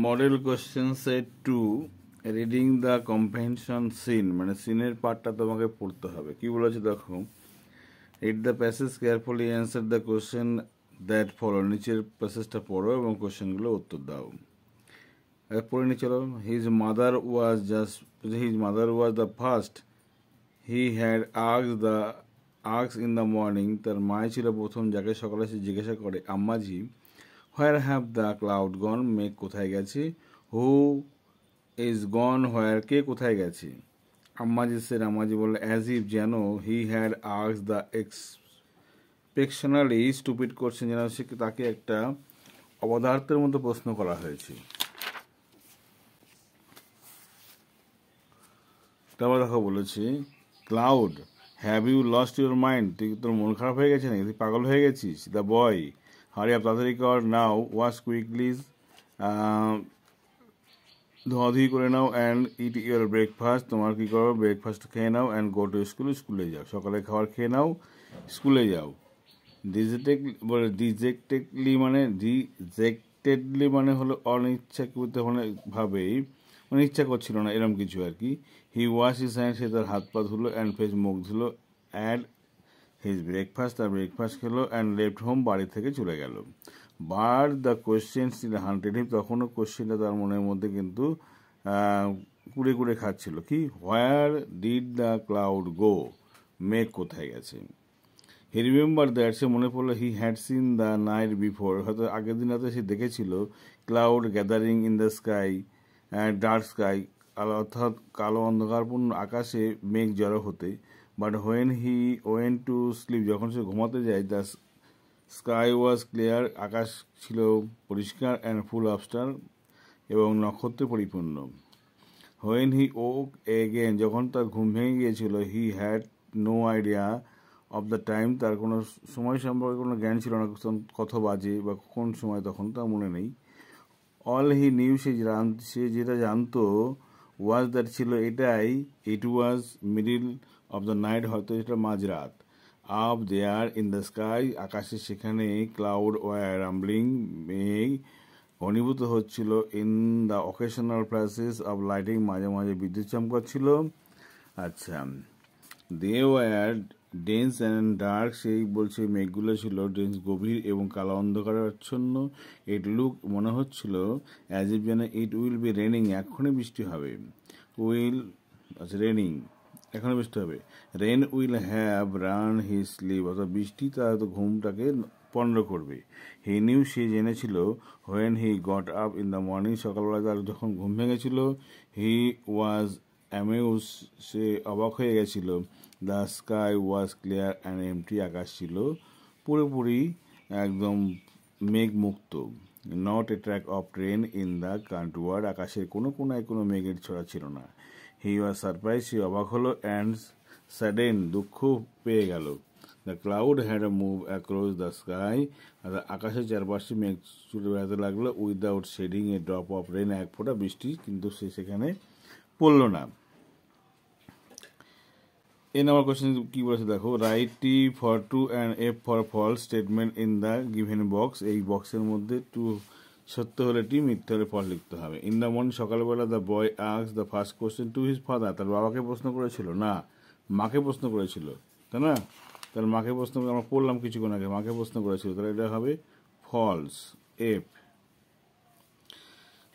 Model question set 2 reading the comprehension seen, মানে সিনের পার্টটা তোমাকে পড়তে হবে। কি বলেছে দেখো, read the passage carefully, answer the question that follow. নিচের প্যাসেজটা পড়ো এবং কোশ্চেনগুলো উত্তর দাও। পড়ে নি চলো। His mother was the first he had আক্স ইন দ্য মর্নিং। তার মাই ছিল প্রথম যাকে সকালে সে জিজ্ঞাসা করে, Ammaji, where have the cloud gone, মেঘ কোথায় গেছে। হু ইজ গন, হোয়ার, কে কোথায় গেছে। আম্মাজি সের, আম্মাজি বলল, অ্যাজ ইফ, যেন, হি হ্যাড আক্স দ্য এক্সপেকশনালি স্টুপিড কোশ্চেন, যেন সে তাকে একটা অপদার্থের মতো প্রশ্ন করা হয়েছে। তারপর দেখো বলেছে, cloud, have you lost your mind, তুই তোর মন খারাপ হয়ে গেছে নাকি, তুই পাগল হয়ে গেছিস। দ্য বয়, হারি আপ, তাড়াতাড়ি কর, নাও, ওয়াশ কুইকলি, ধোয়াধুয়ি করে নাও, অ্যান্ড ইট ইউর ব্রেকফাস্ট, তোমার কী করো, ব্রেকফাস্ট খেয়ে নাও, অ্যান্ড গো টু স্কুল, স্কুলে যাও, সকালে খাবার খেয়ে নাও, স্কুলে যাও। ডিজেক্টেডলি মানে হলো অনিচ্ছাকৃত ভাবেই, মানে ইচ্ছা করছিল না এরম কিছু আর কি। হি ওয়াশ হিজ হ্যান্ড, সে তার হাত পা ধুলো, অ্যান্ড ফেস, মুখ ধুলো, অ্যাড হিজ ব্রেকফাস্ট, তার ব্রেকফাস্ট খেলো, অ্যান্ড লেফট হোম, বাড়ি থেকে চলে গেল। But the question still haunted him, তখনও কোয়েশ্চেনটা তার মনের মধ্যে কিন্তু কুড়ে কুড়ে খাচ্ছিল। কি, হোয়ার ডিড দ্য ক্লাউড গো, মেঘ কোথায় গেছে। হি রিমেম্বার দ্যাট, সে মনে পড়লো, he had seen the night before, হয়তো আগের দিন রাতে সে দেখেছিল, cloud gathering in the sky, dark sky, অর্থাৎ কালো অন্ধকারপূর্ণ আকাশে মেঘ জড়ো হতে। But when he went to sleep, যখন সে ঘুমাতে যায়, দ্য স্কাই ওয়াজ ক্লিয়ার, আকাশ ছিল পরিষ্কার, অ্যান্ড ফুল অফ স্টার, এবং নক্ষত্রে পরিপূর্ণ। হোয়েন হি ওক এগেন, যখন তার ঘুম ভেঙে গিয়েছিল, he had no idea of the time, তার কোনো সময় সম্পর্কে কোনো জ্ঞান ছিল না, কত বাজে বা কোন সময়, তখন তার মনে নেই। অল হি নিউ, সে যেটা জানতো, ওয়াজ দ্যাট ছিল এটাই, it was middle of the night, হয়তো এটা মাঝরাত। Up there in the sky, আকাশে সেখানে, ক্লাউড ওয়ার রাম্বলিং, মেঘ ঘনীভূত হচ্ছিল, in the occasional flashes of lighting, মাঝে মাঝে বিদ্যুৎ চমকাচ্ছিল। আচ্ছা, they were dense and dark, সেই বলছে মেঘগুলো ছিল ডেন্স, গভীর এবং কালো অন্ধকারে আচ্ছন্ন। ইট লুক, মনে হচ্ছিল, অ্যাজ ইফ, যেন, ইট উইল বি রেনিং, এখনই বৃষ্টি হবে। উইল, আচ্ছা রেনিং, এখনই বৃষ্টি হবে। Rain will have run his sleep, অর্থাৎ বৃষ্টি তার ঘুমটাকে পণ্ড করবে। হি নিউ, সে জেনেছিল, when he got up in the morning, সকালবেলা তার যখন ঘুম ভেঙেছিল, হি ওয়াজ অ্যামিউজ, সে অবাক হয়ে গেছিল। The sky was clear and empty, আকাশ ছিল পুরোপুরি একদম মেঘমুক্ত। Not a track of train in the countryward, আকাশের কোনো কোনায় কোনো মেঘের ছড়া ছিল না। হি ওয়াজ সারপ্রাইজ, সে অবাক হলো, অ্যান্ড স্যাডেন, দুঃখ পেয়ে গেল। The cloud had a move across the sky, আকাশের চারপাশে মেঘ ছুটে বেড়াতে লাগলো, without shedding a drop of rain, এক ফোঁটা বৃষ্টি কিন্তু সে সেখানে পড়ল না। এই নাম্বার কোয়েশ্চেন কি বলেছে দেখো, write T for true and F for false statement in the given box, এই বক্সের মধ্যে ট্রু সত্য হলে টি, মিথ্যে হলে ফল লিখতে হবে। ইন দ্য মর্নিং, সকালবেলা, the boy asked the first question to his father, তার বাবাকে প্রশ্ন করেছিল, না মাকে প্রশ্ন করেছিল, তাই না, তার মাকে প্রশ্ন, আমরা পড়লাম কিছুক্ষণ আগে, মাকে প্রশ্ন করেছিল, তাহলে এটা হবে false, F.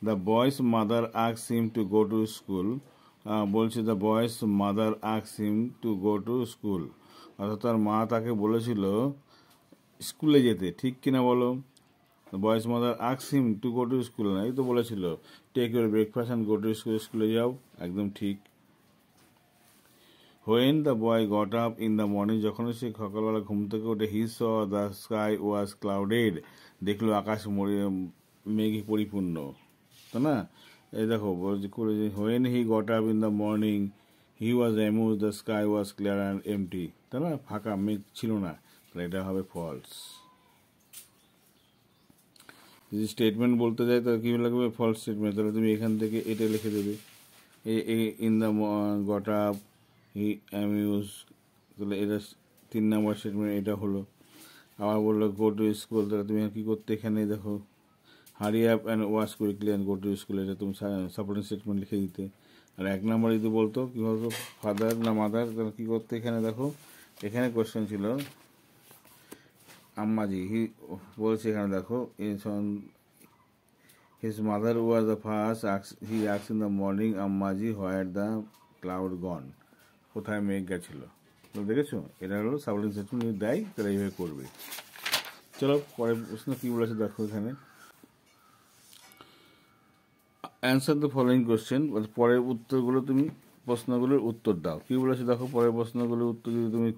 The boy's mother asked him to go to school, বলছে the boy's mother asked him to go to school, অর্থাৎ তার মা তাকে বলেছিল স্কুলে যেতে, ঠিক কিনা বলো। Boy's mother asked him to go to school, না, এই তো বলেছিল take your breakfast and go to school, স্কুলে যাও, একদম ঠিক। When the boy got up in the morning, যখন সে সকালবেলা ঘুম থেকে ওঠে, he saw the sky was clouded, দেখলো আকাশ মেঘে পরিপূর্ণ, তাই না। এই দেখো when he got up in the morning, he was amuse, the sky was clear and MT, তাই না, ফাঁকা, মেঘ ছিল না, তাহলে এটা হবে ফলস। যদি স্টেটমেন্ট বলতে যায় তাহলে কী লাগবে, ফলস স্টেটমেন্ট, তাহলে তুমি এখান থেকে এটা লিখে দেবে, in the got up, he amuse, তাহলে এটা 3 নম্বর স্টেটমেন্ট, এটা হলো। আবার বললো গো টু স্কুল, তাহলে তুমি কী করতে, এখানে দেখো hurry up and wash quickly and go to school, এটা তুমি সাপোর্টিং স্টেটমেন্ট লিখে দিতে। আর 1 নম্বর যদি বলতো কী বলতো, ফাদার না মাদার, তাহলে কী করতে, এখানে দেখো এখানে কোয়েশ্চেন ছিল আম্মাজি, বলছে এখানে দেখো his mother was the first, he আক্স in the morning Ammaji where the cloud gone, কোথায় মেঘ গেছিলো। দেখেছো, এটা হলো সাপোর্টিং স্টেটমেন্ট দেয়, তাহলে এইভাবে করবে। চলো পরের প্রশ্ন কী বলেছে দেখো এখানে, অ্যান্সার দ্য ফলোয়িং কোয়েশ্চেন, পরের উত্তরগুলো তুমি প্রশ্নগুলোর উত্তর দাও। কী বলেছে দেখো, পরের প্রশ্নগুলোর উত্তর যদি তুমি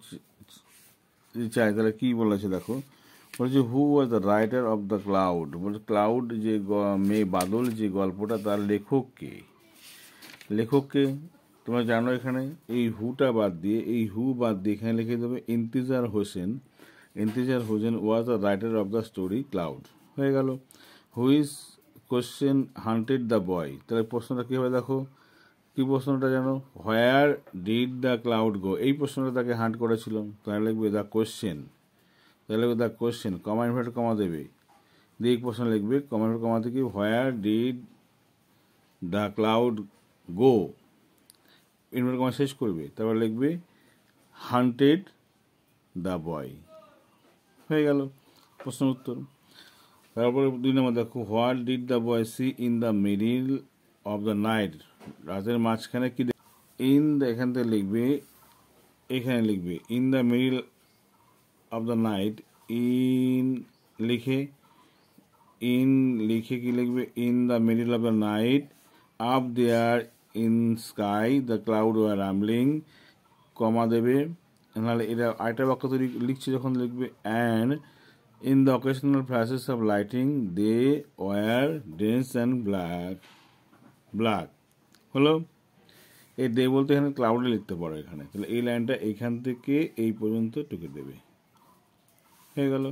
চাই তাহলে কী বলেছে দেখো, বলছে who was the writer of the cloud, বলছে ক্লাউড যে বাদল যে গল্পটা, তার লেখককে, লেখককে তোমরা জানো এখানে এই হুটা বাদ দিয়ে, এই হু বাদ দিয়ে এখানে লিখে দেবে Intizar Hussain, Intizar Hussain was the writer of the story cloud, হয়ে গেল। Whose question haunted the boy, তাহলে প্রশ্নটা কী হবে দেখো, কী প্রশ্নটা জানো, where did the cloud go, এই প্রশ্নটা তাকে হান্ট করেছিল, তাহলে লিখবে দ্য কোশ্চেন, তাহলে লিখবে the question, comma inverted comma দেবে, দিয়ে এই প্রশ্ন লিখবে কমা ইনভার্টেড কমা থেকে হোয়ার did the cloud go, inverted comma শেষ করবে, তারপর লিখবে হান্টেড দ্য বয়, হয়ে গেল প্রশ্ন উত্তর। তারপরে 2 নম্বর দেখো, what did the boy see in the middle of the night, রাতের মাঝখানে কি, ইন এখান থেকে লিখবে, এখানে লিখবে in the middle of the night, in লিখে কি লিখবে, in the middle of the night up there in sky the cloud were rumbling, comma দেবে, নাহলে এটা আরেকটা বাক্য তৈরি লিখছে যখন লিখবে and in the occasional flashes of lighting they were dense and black, হলো। এই ডে বলতে এখানে ক্লাউডে লিখতে পারো এখানে, তাহলে এই লাইনটা এইখান থেকে এই পর্যন্ত টুকে দেবে, হয়ে গেল।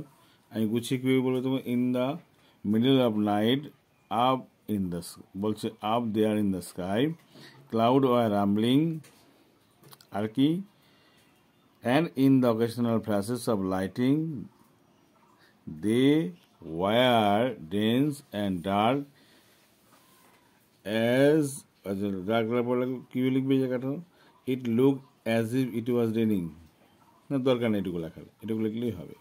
আমি গুছিয়ে কী বলবো তোমার, in the middle of night up in the, বলছে up there in the sky cloud were rumbling, আর কি, and in the occasional flashes of lighting they were dense and dark as, dark বলে কী লিখবে জায়গাটা, it look as if it was raining, না দরকার নেই এটুকু লেখার, এটুকু লিখলেই হবে।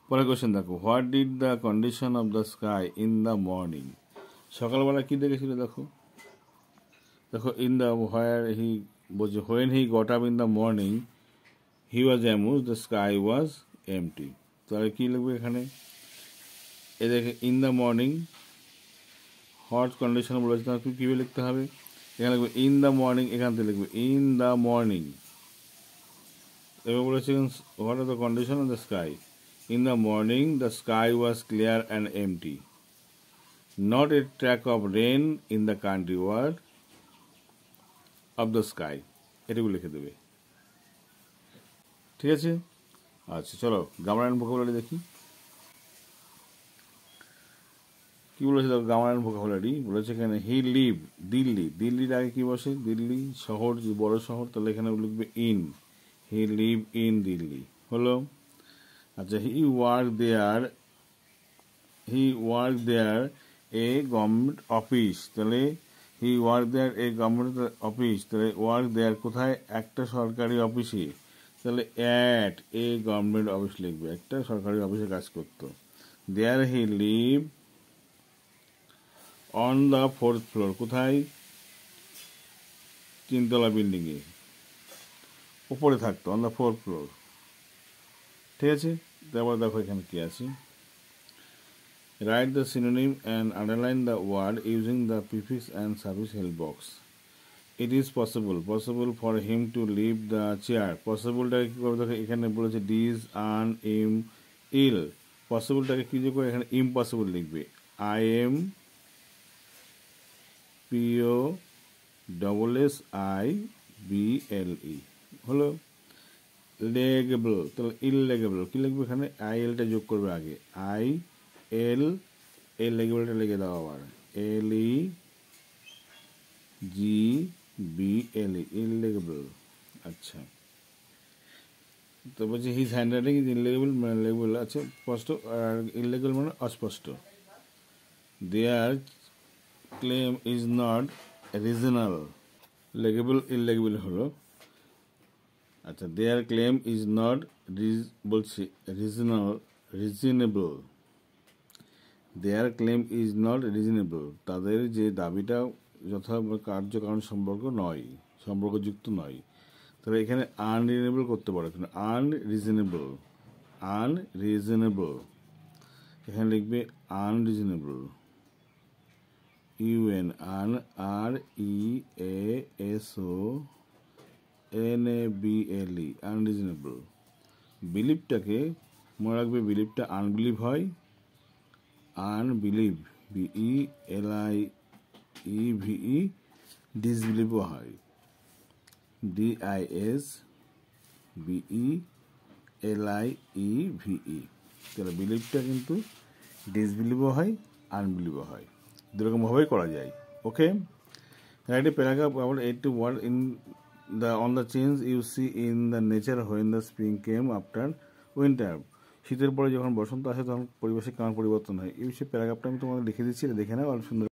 পরের কোয়েশ্চেন দেখো, what did the condition of the sky in the morning, সকালবেলা কী দেখেছিল দেখো, দেখো ইন দ্য হোয়ার হি বলছে when he got up in the morning he was amuse the sky was empty, তাহলে কী লিখবে এখানে, এ দেখে in the morning, hot condition বলেছে, তাহলে কীভাবে লিখতে হবে, এখানে লিখবে ইন দ্য মর্নিং, এখান থেকে লিখবে ইন দ্য মর্নিং, এবার বলেছে what are the condition of the sky, in the morning the sky was clear and empty, not a track of rain in the countryward of the sky, এটুকু লিখে দেবে, ঠিক আছে। আচ্ছা চলো গ্রামার অ্যান্ড ভোকাবুলারি দেখি, কী বলেছে দেখো, গ্রামার অ্যান্ড ভোকাবুলারি বলেছে এখানে হি লিভ, দিল্লি, দিল্লির আগে কী বসে, দিল্লি শহর, বড় শহর, তাহলে এখানে লিখবে in, he live in Delhi, হলো। আচ্ছা he work there a government office, তাহলে he work there a government office, তাহলে ওয়ার্ক দেয়ার কোথায়, একটা সরকারি অফিসে, তাহলে অ্যাট এ গভর্নমেন্ট অফিস লিখবে, একটা সরকারি অফিসে কাজ করতো। There he live on the 4th floor, কোথায়, 3তলা বিল্ডিংয়ে উপরে থাকতো, অন দ্য 4th ফ্লোর, ঠিক আছে। তারপর দেখো এখানে কি আছে, write the synonym and underline the word using the prefix and service help box, it is possible for him to leave the chair, পসিবলটাকে কী করবে দেখো, এখানে বলেছে ডিজ আন ইম ইল, পসিবলটাকে কী যে করে এখানে ইম্পসিবল লিখবে, আই এম POSSIBLE, হলো। লেগেবল, তাহলে ইললেগেবল কী লিখবে এখানে, IL-টা যোগ করবে আগে, IL, এই লেগেবলটা লিখে দাও আবার, LEGBLE, ইললেগেবল। আচ্ছা তো বলছি his hand writing is illegible, মানে লেগেবল আছে স্পষ্ট, আর ইনলেগেবল মানে অস্পষ্ট। Their claim is not regional, legible illegible হলো। আচ্ছা, দেয়ার ক্লেম ইজ নট বলছি reasonable, their claim is not reasonable, তাদের যে দাবিটা যথা কার্যকারণ সম্পর্কযুক্ত নয়। তাহলে এখানে আনরিজনেবল করতে পারো, এখানে আনরিজনেবল, এখানে লিখবে আনরিজনেবল, UNREASONABLE, আনরিজনেবল। বিলিভটাকে মনে রাখবে, বিলিভটা আনবিলিভ হয়, আনবিলিভ BELIEVE, ডিসবিলিভও হয়, DISBELIEVE। তাহলে বিলিভটা কিন্তু ডিসবিলিভও হয়, আনবিলিভও হয়, দুরকমভাবেই করা যায়। Okay, write a paragraph about 8 word in on the change you see in the nature when the spring came after winter. শীতের পরে যখন বসন্ত আসে তখন পরিবেশে কেমন পরিবর্তন হয়, এই বিষয়ে প্যারাগ্রাফটা আমি তোমাকে লিখে দিচ্ছি, দেখে নাও, অনেক সুন্দর।